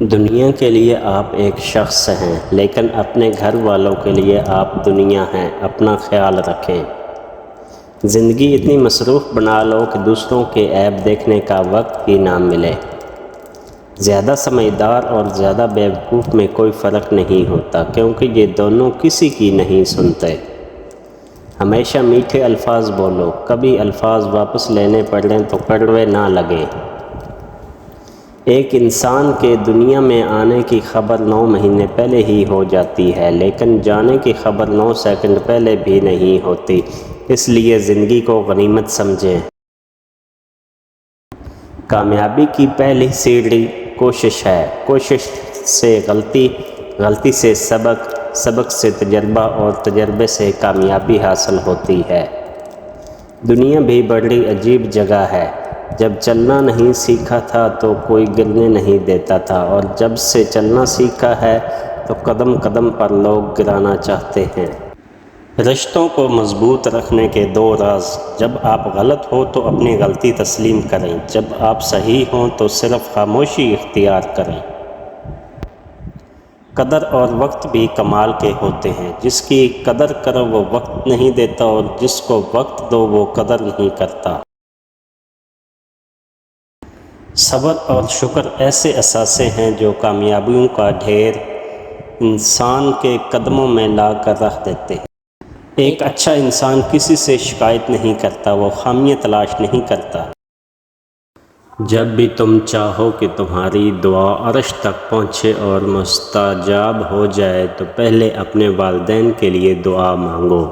دنیا کے لیے آپ ایک شخص ہیں، لیکن اپنے گھر والوں کے لیے آپ دنیا ہیں۔ اپنا خیال رکھیں۔ زندگی اتنی مصروف بنا لو کہ دوسروں کے عیب دیکھنے کا وقت ہی نہ ملے۔ زیادہ سمجھدار اور زیادہ بیوقوف میں کوئی فرق نہیں ہوتا، کیونکہ یہ دونوں کسی کی نہیں سنتے۔ ہمیشہ میٹھے الفاظ بولو، کبھی الفاظ واپس لینے پڑیں تو کڑوے نہ لگیں۔ ایک انسان کے دنیا میں آنے کی خبر 9 مہینے پہلے ہی ہو جاتی ہے، لیکن جانے کی خبر 9 سیکنڈ پہلے بھی نہیں ہوتی، اس لیے زندگی کو غنیمت سمجھیں۔ کامیابی کی پہلی سیڑھی کوشش ہے۔ کوشش سے غلطی، غلطی سے سبق، سبق سے تجربہ اور تجربے سے کامیابی حاصل ہوتی ہے۔ دنیا بھی بڑی عجیب جگہ ہے۔ جب چلنا نہیں سیکھا تھا تو کوئی گرنے نہیں دیتا تھا، اور جب سے چلنا سیکھا ہے تو قدم قدم پر لوگ گرانا چاہتے ہیں۔ رشتوں کو مضبوط رکھنے کے 2 راز۔ جب آپ غلط ہو تو اپنی غلطی تسلیم کریں، جب آپ صحیح ہوں تو صرف خاموشی اختیار کریں۔ قدر اور وقت بھی کمال کے ہوتے ہیں۔ جس کی قدر کرو وہ وقت نہیں دیتا، اور جس کو وقت دو وہ قدر نہیں کرتا۔ صبر اور شکر ایسے اثاثے ہیں جو کامیابیوں کا ڈھیر انسان کے قدموں میں لا کر رکھ دیتے ہیں۔ ایک اچھا انسان کسی سے شکایت نہیں کرتا، وہ خامیاں تلاش نہیں کرتا۔ جب بھی تم چاہو کہ تمہاری دعا عرش تک پہنچے اور مستجاب ہو جائے تو پہلے اپنے والدین کے لیے دعا مانگو۔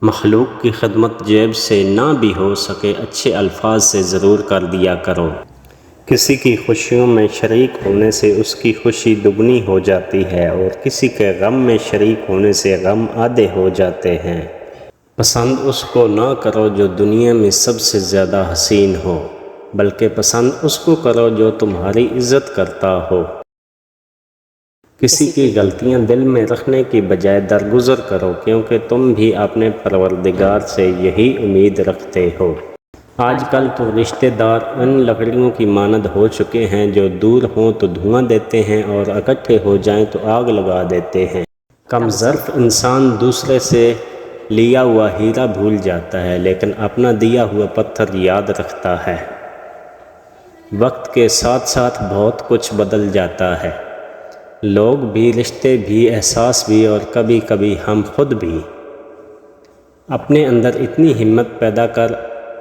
مخلوق کی خدمت جیب سے نہ بھی ہو سکے، اچھے الفاظ سے ضرور کر دیا کرو۔ کسی کی خوشیوں میں شریک ہونے سے اس کی خوشی دگنی ہو جاتی ہے، اور کسی کے غم میں شریک ہونے سے غم آدھے ہو جاتے ہیں۔ پسند اس کو نہ کرو جو دنیا میں سب سے زیادہ حسین ہو، بلکہ پسند اس کو کرو جو تمہاری عزت کرتا ہو۔ کسی کی غلطیاں دل میں رکھنے کی بجائے درگزر کرو، کیونکہ تم بھی اپنے پروردگار سے یہی امید رکھتے ہو۔ آج کل تو رشتہ دار ان لکڑیوں کی مانند ہو چکے ہیں جو دور ہوں تو دھواں دیتے ہیں اور اکٹھے ہو جائیں تو آگ لگا دیتے ہیں۔ کم ظرف انسان دوسرے سے لیا ہوا ہیرا بھول جاتا ہے، لیکن اپنا دیا ہوا پتھر یاد رکھتا ہے۔ وقت کے ساتھ ساتھ بہت کچھ بدل جاتا ہے، لوگ بھی، رشتے بھی، احساس بھی، اور کبھی کبھی ہم خود بھی۔ اپنے اندر اتنی ہمت پیدا کر،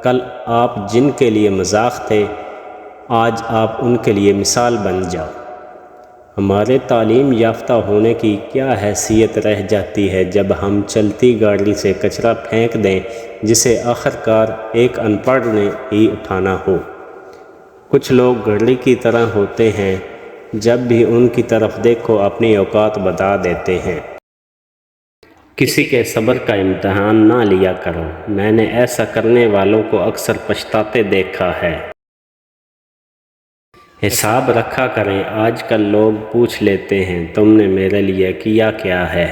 کل آپ جن کے لیے مذاق تھے آج آپ ان کے لیے مثال بن جاؤ۔ ہمارے تعلیم یافتہ ہونے کی کیا حیثیت رہ جاتی ہے جب ہم چلتی گاڑی سے کچرا پھینک دیں جسے آخرکار ایک ان پڑھ نے ہی اٹھانا ہو۔ کچھ لوگ گھڑی کی طرح ہوتے ہیں، جب بھی ان کی طرف دیکھو اپنی اوقات بتا دیتے ہیں۔ کسی کے صبر کا امتحان نہ لیا کرو، میں نے ایسا کرنے والوں کو اکثر پچھتاتے دیکھا ہے۔ حساب رکھا کریں۔ آج کل لوگ پوچھ لیتے ہیں تم نے میرے لیے کیا کیا ہے۔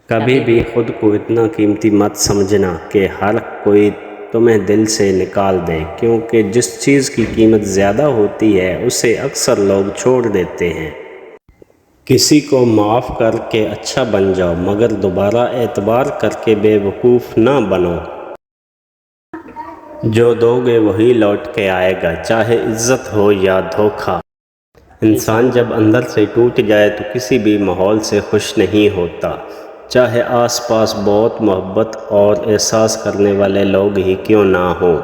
کبھی بھی خود کو اتنا قیمتی مت سمجھنا کہ ہر کوئی تمہیں دل سے نکال دے، کیونکہ جس چیز کی قیمت زیادہ ہوتی ہے اسے اکثر لوگ چھوڑ دیتے ہیں۔ کسی کو معاف کر کے اچھا بن جاؤ، مگر دوبارہ اعتبار کر کے بے وقوف نہ بنو۔ جو دو گے وہی لوٹ کے آئے گا، چاہے عزت ہو یا دھوکہ۔ انسان جب اندر سے ٹوٹ جائے تو کسی بھی ماحول سے خوش نہیں ہوتا، چاہے آس پاس بہت محبت اور احساس کرنے والے لوگ ہی کیوں نہ ہوں۔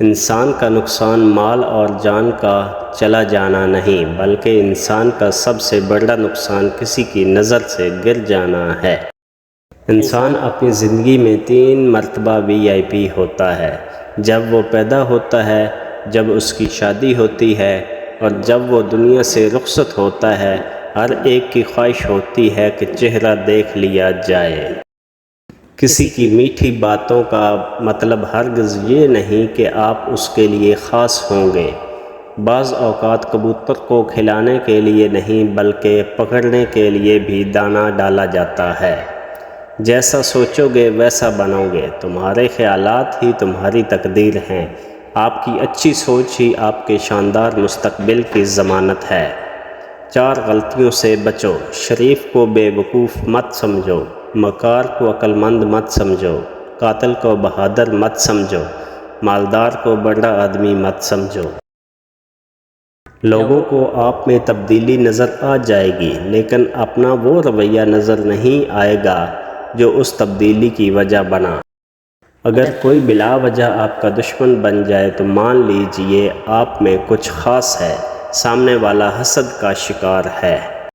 انسان کا نقصان مال اور جان کا چلا جانا نہیں، بلکہ انسان کا سب سے بڑا نقصان کسی کی نظر سے گر جانا ہے۔ انسان اپنی زندگی میں 3 مرتبہ VIP ہوتا ہے: جب وہ پیدا ہوتا ہے، جب اس کی شادی ہوتی ہے، اور جب وہ دنیا سے رخصت ہوتا ہے۔ ہر ایک کی خواہش ہوتی ہے کہ چہرہ دیکھ لیا جائے۔ کسی کی میٹھی باتوں کا مطلب ہرگز یہ نہیں کہ آپ اس کے لیے خاص ہوں گے۔ بعض اوقات کبوتر کو کھلانے کے لیے نہیں بلکہ پکڑنے کے لیے بھی دانہ ڈالا جاتا ہے۔ جیسا سوچو گے ویسا بنو گے، تمہارے خیالات ہی تمہاری تقدیر ہیں۔ آپ کی اچھی سوچ ہی آپ کے شاندار مستقبل کی ضمانت ہے۔ 4 غلطیوں سے بچو۔ شریف کو بے وقوف مت سمجھو، مکار کو عقل مند مت سمجھو، قاتل کو بہادر مت سمجھو، مالدار کو بڑا آدمی مت سمجھو۔ لوگوں کو آپ میں تبدیلی نظر آ جائے گی، لیکن اپنا وہ رویہ نظر نہیں آئے گا جو اس تبدیلی کی وجہ بنا۔ اگر کوئی بلا وجہ آپ کا دشمن بن جائے تو مان لیجئے آپ میں کچھ خاص ہے، سامنے والا حسد کا شکار ہے۔